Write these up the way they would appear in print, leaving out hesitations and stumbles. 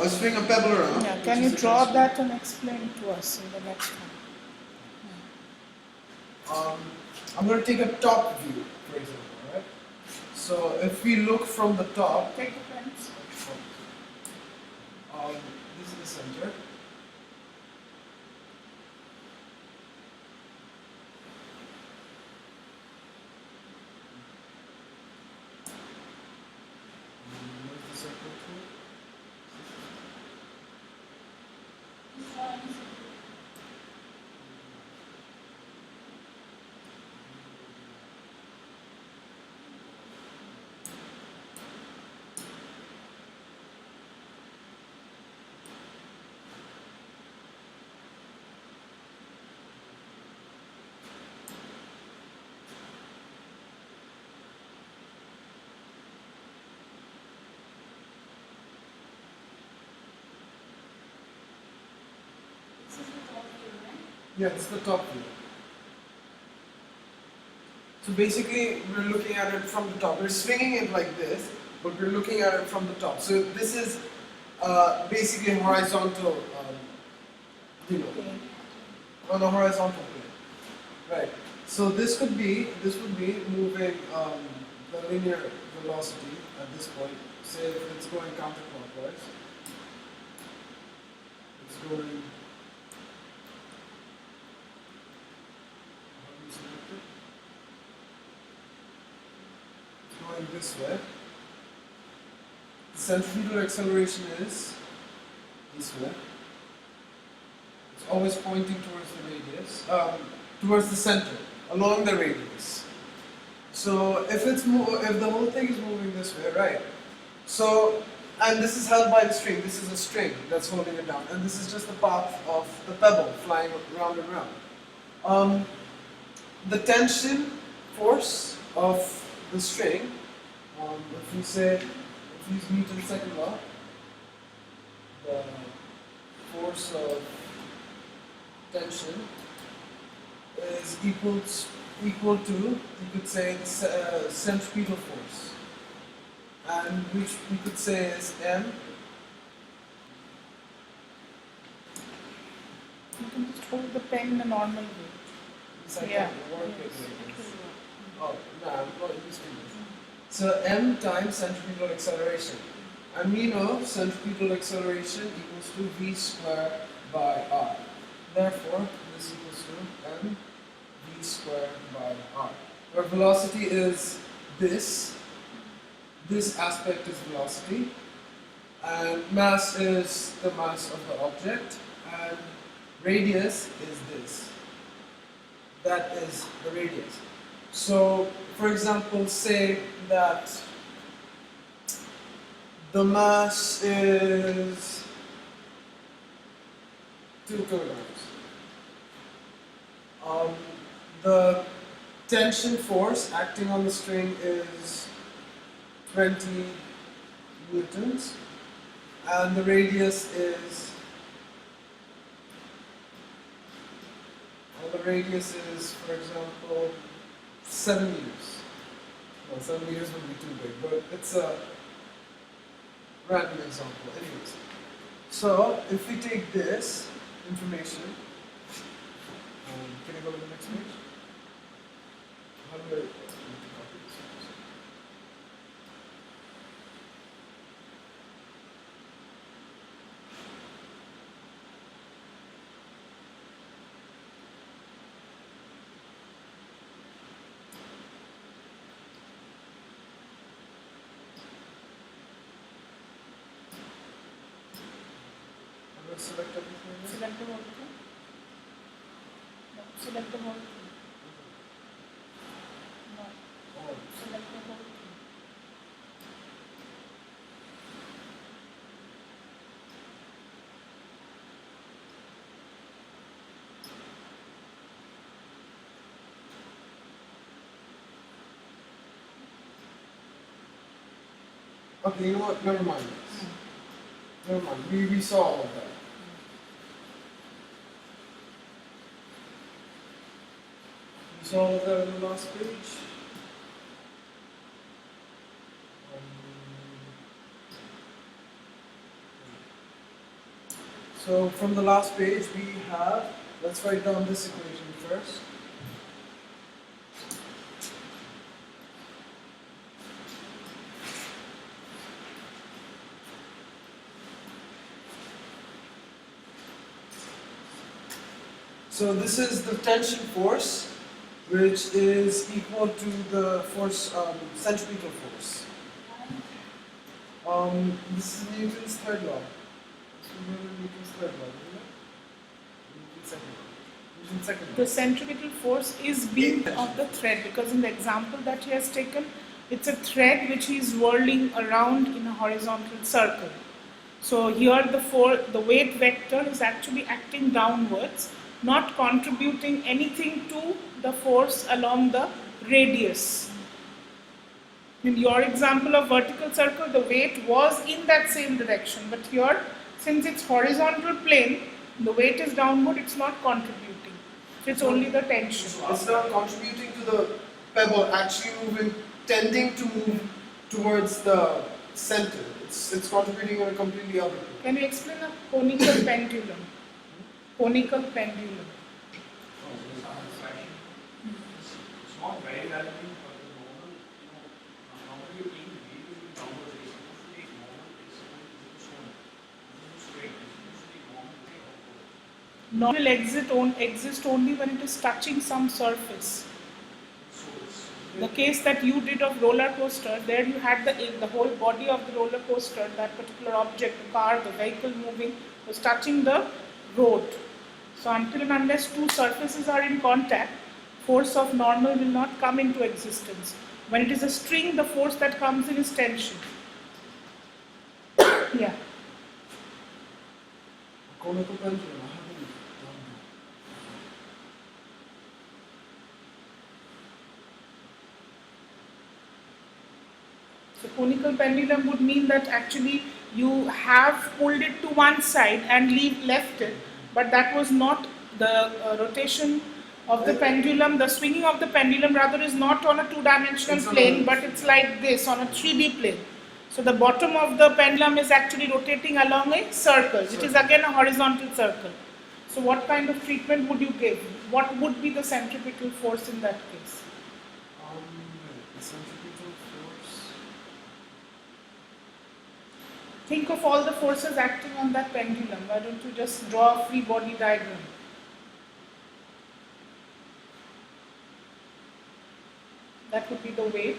swing a pebble around. Yeah, which can is you a draw constant. that and explain to us in the next one? I'm going to take a top view, for example, right? So if we look from the top, Take the pens. this is the center. Where's the circle tool? Yeah, it's the top view. So basically, we're looking at it from the top. We're swinging it like this, but we're looking at it from the top. So this is basically horizontal, on a horizontal plane, right? So this would be moving the linear velocity at this point. Say if it's going counterclockwise, it's going. Going this way. The centripetal acceleration is this way. It's always pointing towards the radius, towards the center, along the radius. So if the whole thing is moving this way, right? So, and this is held by the string. This is a string that's holding it down, and this is just the path of the pebble flying round and round. The tension force of the string, if we use Newton's second law, the force of tension is equal to, you could say, the centripetal force, and which we could say is M. You can just hold the pen in a normal way. Yeah. Oh, no, I'm not used to this. So M times centripetal acceleration. And we know centripetal acceleration equals to V squared by R. Therefore, this equals to M V squared by R. Where velocity is this aspect is velocity, and mass is the mass of the object, and radius is this. That is the radius. So, for example, say that the mass is 2 kilograms. The tension force acting on the string is 20 newtons, and the radius is for example, 7 meters. Well, 7 meters would be too big, but it's a random example. Anyways, so if we take this information, can I go to the next page? How do I copy this first? Select everything. Select the whole thing. No, select the whole thing. No, Oh, select the whole thing. okay, you know what? Never mind. Never mind. We saw all of that. We saw all of that in the last page. So from the last page we have, let's write down this equation first. So this is the tension force, which is equal to the force, centripetal force. This is Newton's third law. Remember Newton's third law, isn't it? Newton's second law. Newton's second law. The centripetal force is being of the thread, because in the example that he has taken, it's a thread which he is whirling around in a horizontal circle. So here the weight vector is actually acting downwards, not contributing anything to the force along the radius. In your example of vertical circle, the weight was in that same direction, but here, since it's horizontal plane, the weight is downward, it's not contributing. It's only the tension. It's not contributing to the pebble actually moving, tending to move towards the center. It's contributing in a completely other way. Can you explain a conical pendulum? Conical pendulum. It's not very relevant for the normal, normally you think wheel will be downward, it's supposed to take normal, it's supposed to be straight, it's supposed to take normal, take upward. Normal exist only when it is touching some surface. So it's The case that you did of roller coaster, there you had the whole body of the roller coaster, that particular object, the car, the vehicle moving, was touching the road. So until and unless two surfaces are in contact, force of normal will not come into existence. When it is a string, the force that comes in is tension. Yeah. Conical pendulum, I haven't done that. So conical pendulum would mean that actually you have pulled it to one side and left it, but that was not the rotation of the pendulum. The swinging of the pendulum rather is not on a two-dimensional It's on plane, a- but it's like this on a 3D plane. So the bottom of the pendulum is actually rotating along a circle, which is again a horizontal circle. So what kind of treatment would you give? What would be the centripetal force in that case? The centripetal force. Think of all the forces acting on that pendulum. Why don't you just draw a free body diagram? That would be the weight.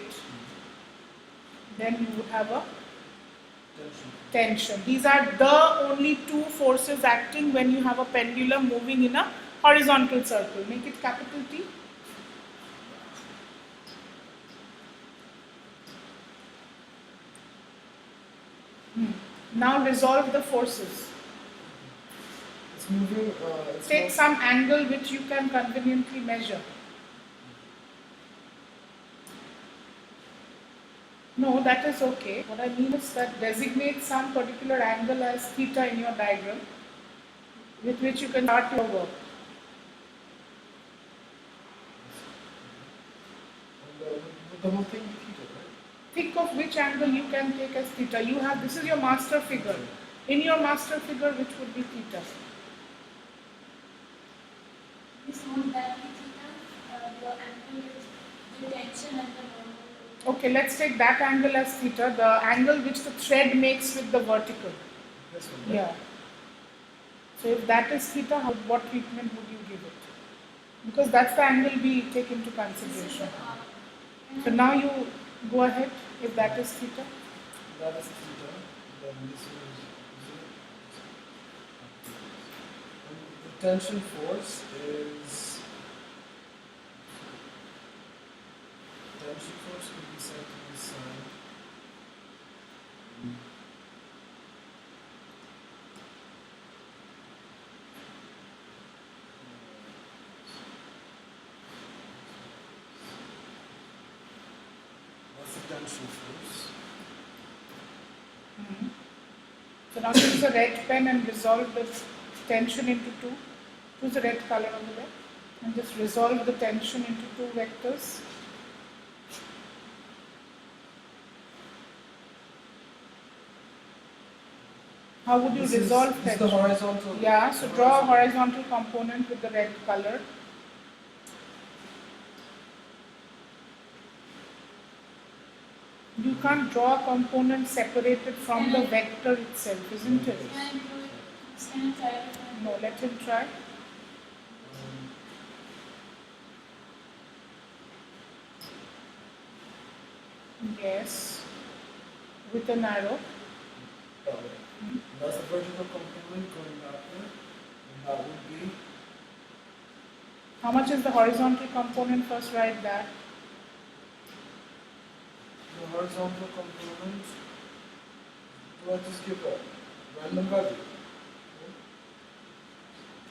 Then you would have a tension. These are the only two forces acting when you have a pendulum moving in a horizontal circle. Make it capital T. Now resolve the forces. It's moving. It's Take some angle which you can conveniently measure. No, that is okay. What I mean is that designate some particular angle as theta in your diagram with which you can start your work. the whole thing theta, right? Think of which angle you can take as theta. You have, this is your master figure. In your master figure, which would be theta? This won't that be theta? The angle is the tension and the normal. Okay, let's take that angle as theta, the angle which the thread makes with the vertical. This one, right? Yeah. So if that is theta, what treatment would you give it? Because that's the angle we take into consideration. So now you go ahead, if that is theta. That is theta. Then this is zero. And the tension force is. Tension force could be set to the side. That's the tension force. So now use a red pen and resolve the tension into two. Choose a red color over there and just resolve the tension into two vectors. How would you This is resolve the tension? horizontal. Yeah, so draw a horizontal component with the red color. You can't draw a component separated from the vector itself, isn't it? Can I try to No, let him try. Yes, with an arrow. That's the vertical component going that way. And that would be How much is the horizontal component? First write that. the horizontal component. Do I just give a random value?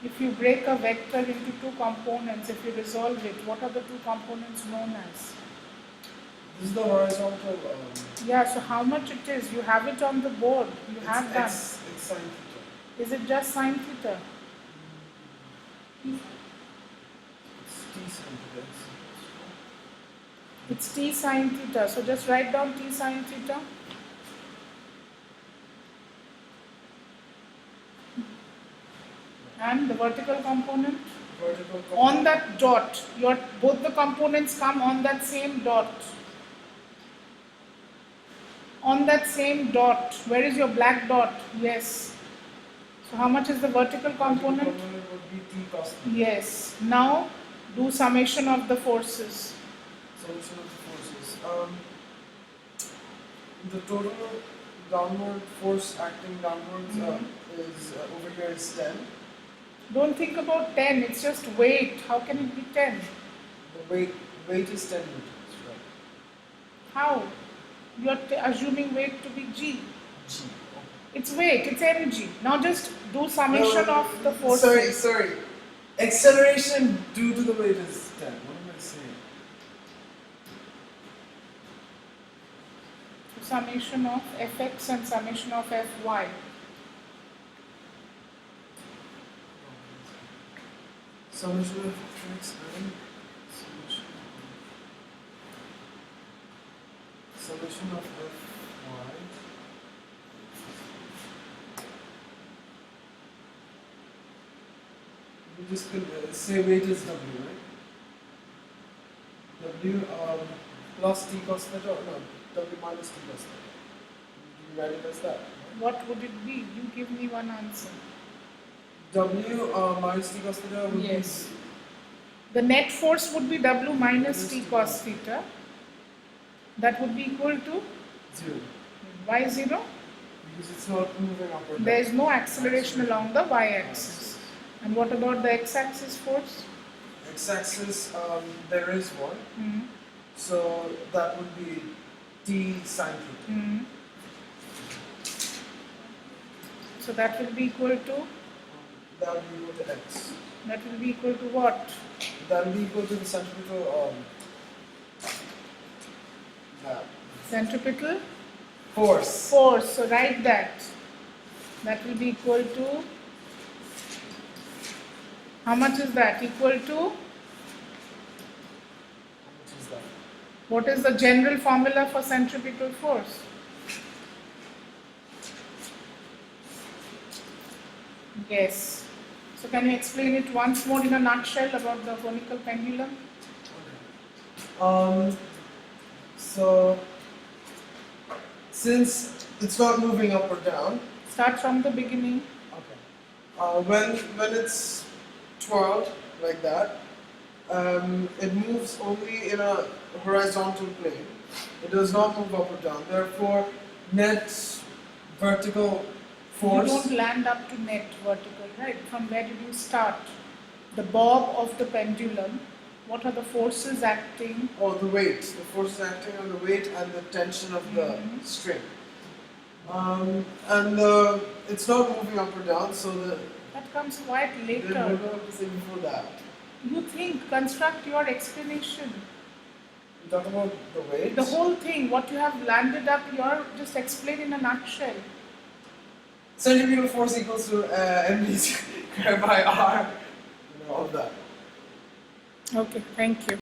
If you break a vector into two components, if you resolve it, what are the two components known as? This is the horizontal. Yeah, so how much it is? You have it on the board. You have that. It's sine theta. Is it just sine theta? It's t sine theta. It's t sine theta. So just write down t sine theta. And the vertical component? Vertical component. On that dot, both the components come on that same dot. On that same dot. Where is your black dot? Yes. So how much is the vertical component? Vertical component would be t cos theta. Yes. Now do summation of the forces. Solution of the forces. The total downward force acting downwards is over here is 10. Don't think about 10, it's just weight. How can it be 10? The weight is 10 newtons, right? How? You are assuming weight to be g. G. It's weight, it's energy. Now just do summation of the forces. Sorry. Acceleration due to the weight is 10. What am I saying? Summation of fx and summation of fy. Summation of x and summation of fy. You just say weight is w, right? W plus t cos theta, or no, w minus t cos theta. You write it as that. Right? What would it be? You give me one answer. W minus t cos theta would Yes. The net force would be W minus T cos theta. That would be equal to be 0. y 0. Because it's not moving up or down. There is no acceleration along the y-axis. And what about the x-axis force? X-axis, there is one. Mm-hmm. So that would be t sine theta. Mm-hmm. So that will be equal to? That would be equal to x. That will be equal to what? That would be equal to the centripetal Centripetal force. force. So write that. That will be equal to, how much is that? Equal to, How much is that? what is the general formula for centripetal force? Yes. So can you explain it once more in a nutshell about the conical pendulum? So since it's not moving up or down, Start from the beginning. when it's twirled like that, it moves only in a horizontal plane. It does not move up or down. Therefore, net vertical force. You don't land up to net vertical, right? From where did you start? The bob of the pendulum. What are the forces acting? Or the weight. The force is acting on the weight and the tension of the string. It's not moving up or down, so That comes quite we're later. going to say before that. You think, construct your explanation. We talk about the weight. The whole thing, what you have landed up, you're just explain in a nutshell. Centripetal force equals to mv squared by r. All that. Okay, thank you.